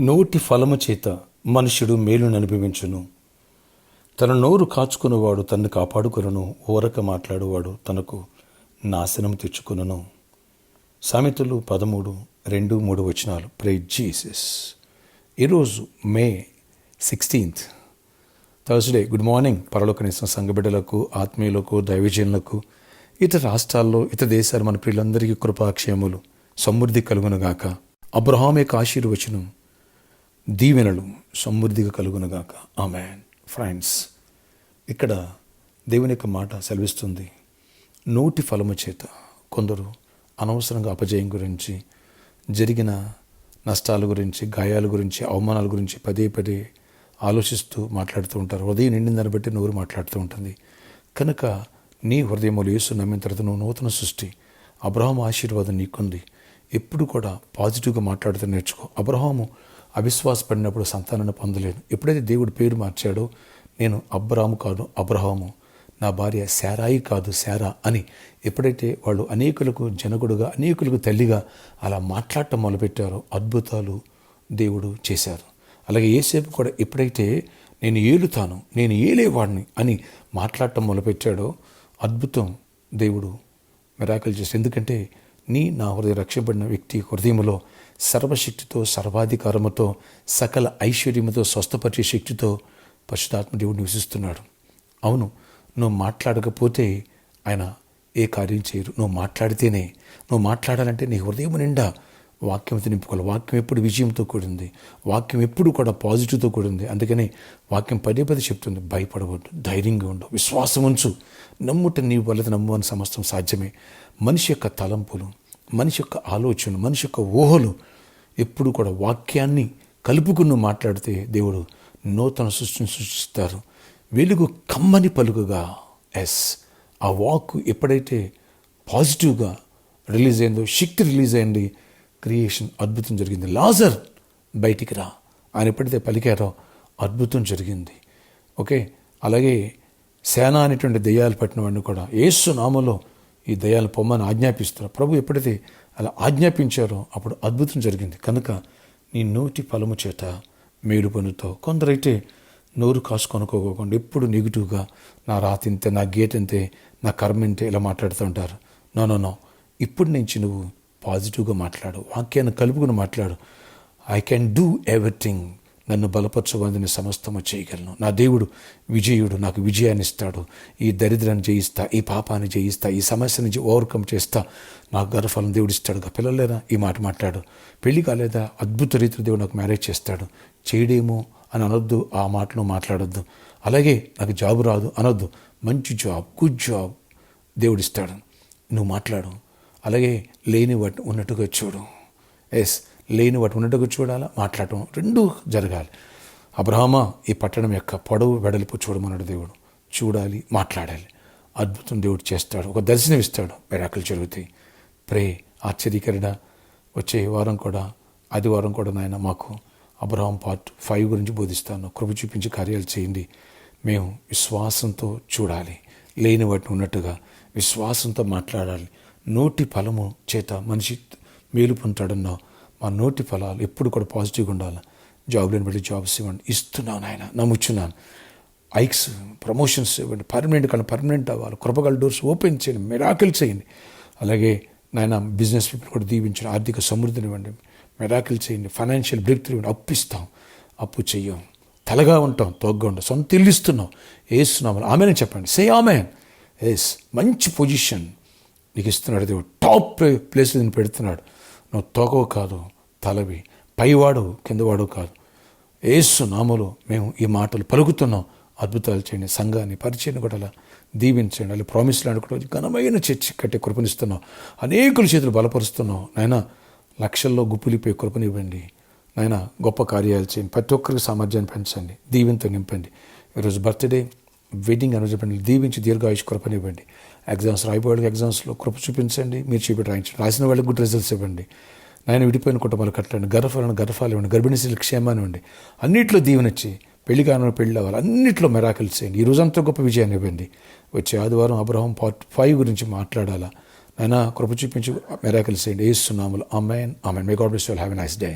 నోటి ఫలము చేత మనుష్యుడు మేలును అనుభవించును. తన నోరు కాచుకునేవాడు తన్ను కాపాడుకొనును, ఊరక మాట్లాడువాడు తనకు నాశనం తెచ్చుకొనును. సామెతలు 13:2-3 వచనాలు. Praise Jesus. ఈరోజు May 16th Thursday. Good morning పరలోకనిస్తున్న సంఘ బిడ్డలకు, ఆత్మీయులకు, దైవజనులకు, ఇతర రాష్ట్రాల్లో, ఇతర దేశాలు మన ప్రియులందరికీ కృపాక్షేములు సమృద్ధి కలుగునుగాక. అబ్రహాం యొక్క ఆశీర్వచనం, దీవెనలు సమృద్ధిగా కలుగునుగాక. ఆమేన్. ఫ్రెండ్స్, ఇక్కడ దేవుని యొక్క మాట సెలవిస్తుంది, నోటి ఫలము చేత. కొందరు అనవసరంగా అపజయం గురించి, జరిగిన నష్టాల గురించి, గాయాల గురించి, అవమానాల గురించి పదే పదే ఆలోచిస్తూ మాట్లాడుతూ ఉంటారు. హృదయం నిండిందని బట్టి నోరు మాట్లాడుతూ ఉంటుంది. కనుక నీ హృదయములు యేసు నమ్మిన తర్వాత నువ్వు నూతన సృష్టి. అబ్రహాము ఆశీర్వాదం నీకుంది. ఎప్పుడు కూడా పాజిటివ్గా మాట్లాడుతూ నేర్చుకో. అబ్రహాము అవిశ్వాసపడినప్పుడు సంతానాన్ని పొందలేదు. ఎప్పుడైతే దేవుడు పేరు మార్చాడో, నేను అబ్రాము కాదు అబ్రహాము, నా భార్య శారాయి కాదు శారా అని ఎప్పుడైతే వాళ్ళు అనేకులకు జనకుడుగా, అనేకులకు తల్లిగా అలా మాట్లాడటం మొదలుపెట్టారో, అద్భుతాలు దేవుడు చేశారు. అలాగే యేసేపు కూడా ఎప్పుడైతే నేను ఏలుతాను, నేను ఏలేవాడిని అని మాట్లాడటం మొదలుపెట్టాడో, అద్భుతం దేవుడు మిరాకిల్ చేశాడు. ఎందుకంటే నా హృదయ రక్షింపబడిన వ్యక్తి హృదయంలో సర్వశక్తితో, సర్వాధికారముతో, సకల ఐశ్వర్యముతో, స్వస్థపరిచే శక్తితో పరిశుద్ధాత్మ దేవుడు నివసిస్తున్నాడు. అవును, నువ్వు మాట్లాడకపోతే ఆయన ఏ కార్యం చేయరు. నువ్వు మాట్లాడితేనే. నువ్వు మాట్లాడాలంటే నీ హృదయం నిండా వాక్యంతో నింపుకోవాలి. వాక్యం ఎప్పుడు విజయంతో కూడింది. వాక్యం ఎప్పుడు కూడా పాజిటివ్తో కూడింది. అందుకని వాక్యం పదే పదే చెప్తుంది, భయపడవద్దు, ధైర్యంగా ఉండు, విశ్వాసం ఉంచు, నమ్ముట నీ వల్ల నమ్ము అని సమస్తం సాధ్యమే. మనిషి యొక్క తలంపులు, మనిషి యొక్క ఆలోచనలు, మనిషి యొక్క ఊహలు ఎప్పుడు కూడా వాక్యాన్ని కలుపుకుని మాట్లాడితే దేవుడు నూతన సృష్టిని సృష్టిస్తారు. వెలుగు కమ్మని పలుకుగా, ఆ వాక్ ఎప్పుడైతే పాజిటివ్గా రిలీజ్ అయిందో, శక్తి రిలీజ్ అయింది, క్రియేషన్ అద్భుతం జరిగింది. లాజర్ బయటికి రా ఆయన ఎప్పుడైతే పలికారో అద్భుతం జరిగింది. ఓకే, అలాగే సేన అనేటువంటి దెయ్యాలు పట్టిన వాడిని కూడా యేసు నామములో ఈ దయ్యాలు పొమ్మని ఆజ్ఞాపిస్తారు. ప్రభు ఎప్పుడైతే అలా ఆజ్ఞాపించారో అప్పుడు అద్భుతం జరిగింది. కనుక నీ నోటి ఫలము చేత మేలు పొందుతావు. కొందరైతే నోరు కాసుకొనుకోకుండా ఎప్పుడు నెగిటివ్గా, నా రాత ఇంతే, నా గేట్ ఇంతే, నా కర్మ ఇంతే ఇలా మాట్లాడుతూ ఉంటారు. నో, ఇప్పటి నుంచి నువ్వు పాజిటివ్గా మాట్లాడు, వాక్యాన్ని కలుపుకుని మాట్లాడు. ఐ క్యాన్ డూ ఎవ్రీథింగ్, నన్ను బలపరచబడిన సమస్తము చేయగలను. నా దేవుడు విజయుడు, నాకు విజయాన్ని ఇస్తాడు. ఈ దరిద్రాన్ని జయిస్తా, ఈ పాపాన్ని జయిస్తా, ఈ సమస్య నుంచి ఓవర్కమ్ చేస్తా, నాకు గర్వఫలం దేవుడు ఇస్తాడు. పిల్లలేదా ఈ మాట మాట్లాడు. పెళ్లి కాలేదా, అద్భుత రీతిలో దేవుడు నాకు మ్యారేజ్ చేస్తాడు. చేయడేమో అని అనొద్దు, ఆ మాటను మాట్లాడొద్దు. అలాగే నాకు జాబ్ రాదు అనొద్దు, మంచి జాబ్, గుడ్ జాబ్ దేవుడు ఇస్తాడు. నువ్వు మాట్లాడు. అలాగే లేని వాటిని ఉన్నట్టుగా చూడు. లేని వాటి ఉన్నట్టుగా చూడాలా, మాట్లాడటం రెండూ జరగాలి. అబ్రహామా, ఈ పట్టణం యొక్క పొడవు వెడల్పు చూడమన్నాడు దేవుడు. చూడాలి, మాట్లాడాలి. అద్భుతం దేవుడు చేస్తాడు. ఒక దర్శనం ఇస్తాడు, మిరాకిల్ జరుగుతాయి. ఆశ్చర్యకరణ. వచ్చే వారం కూడా, ఆదివారం కూడా నాయన మాకు అబ్రహాం పార్ట్ 5 గురించి బోధిస్తాను. కృప చూపించి కార్యాలు చేయండి. మేము విశ్వాసంతో చూడాలి, లేని వాటిని ఉన్నట్టుగా విశ్వాసంతో మాట్లాడాలి. నోటి ఫలము చేత మనిషి మేలు పొందుతాడన్నావు. మా నోటి ఫలాలు ఎప్పుడు కూడా పాజిటివ్గా ఉండాలి. జాబ్లను బట్టి జాబ్స్ ఇవ్వండి, ఇస్తున్నాను ఆయన, నమ్ముచున్నాను. ఐక్స్, ప్రమోషన్స్ ఇవ్వండి, పర్మనెంట్ అవ్వాలి. కృపగల డోర్స్ ఓపెన్ చేయండి, మిరాకిల్ చేయండి. అలాగే నాయన బిజినెస్ పీపుల్ కూడా దీవించండి, ఆర్థిక సమృద్ధిని ఇవ్వండి, మిరాకిల్ చేయండి. ఫైనాన్షియల్ బ్రేక్ త్రూ ఇవ్వండి. అప్పిస్తాం, అప్పు చెయ్యం, తలగా ఉంటాం, తోగ్గా ఉంటాం, సొంత ఇల్లు ఇస్తున్నాం. ఏస్తున్నాం ఆమెనే చెప్పండి, సే ఆమెన్. మంచి పొజిషన్ నీకు ఇస్తున్నాడు దేవుడు. టాప్ ప్లేస్లో నేను పెడుతున్నాడు. నువ్వు తోకవు కాదు, తలవి, పైవాడు కిందవాడు కాదు. యేసు నామములో మేము ఈ మాటలు పలుకుతున్నాం. అద్భుతాలు చేయండి. సంఘాన్ని, పరిచయం కూడా అలా దీవించండి. అలా ప్రామిస్ లాంటి కూడా ఘనమైన చర్చి కట్టే కృపనిస్తున్నావు. అనేకుల చేతులు బలపరుస్తున్నావు నాయన. లక్షల్లో గుప్పులిపోయి కృపనివ్వండి నాయన. గొప్ప కార్యాలు చేయండి. ప్రతి ఒక్కరికి సామర్థ్యాన్ని పెంచండి, దీవెనతో నింపండి. ఈరోజు బర్త్డే, వెడ్డింగ్ అనుజపండి, దీవించి దీర్ఘాయుష్ కృపనివ్వండి. ఎగ్జామ్స్ రాయిపోయే ఎగ్జామ్స్లో కృప చూపించండి, మీరు చూపెట్టి రాయించండి. రాసిన వాళ్ళకి గుడ్ రిజల్ట్స్ ఇవ్వండి నాయన. విడిపోయిన కుటుంబాలు కట్టండి, గర్భాలు ఇవ్వండి, గర్భిణీ స్త్రీలకు క్షేమాన్ని ఇవ్వండి. అన్నింటిలో దీవెనొచ్చి పెళ్లి కాని పెళ్లి అవ్వాలి, అన్నింటిలో మిరాకిల్స్ చేయండి. ఈ రోజంతా గొప్ప విజయాన్ని ఇవ్వండి. వచ్చే ఆదివారం అబ్రహాం పార్ట్ 5 గురించి మాట్లాడాలా నాయన. కృప చూపించి మిరాకిల్స్ చేయండి. యేసు నామములో ఆమేన్. May God bless you all. Have a nice day.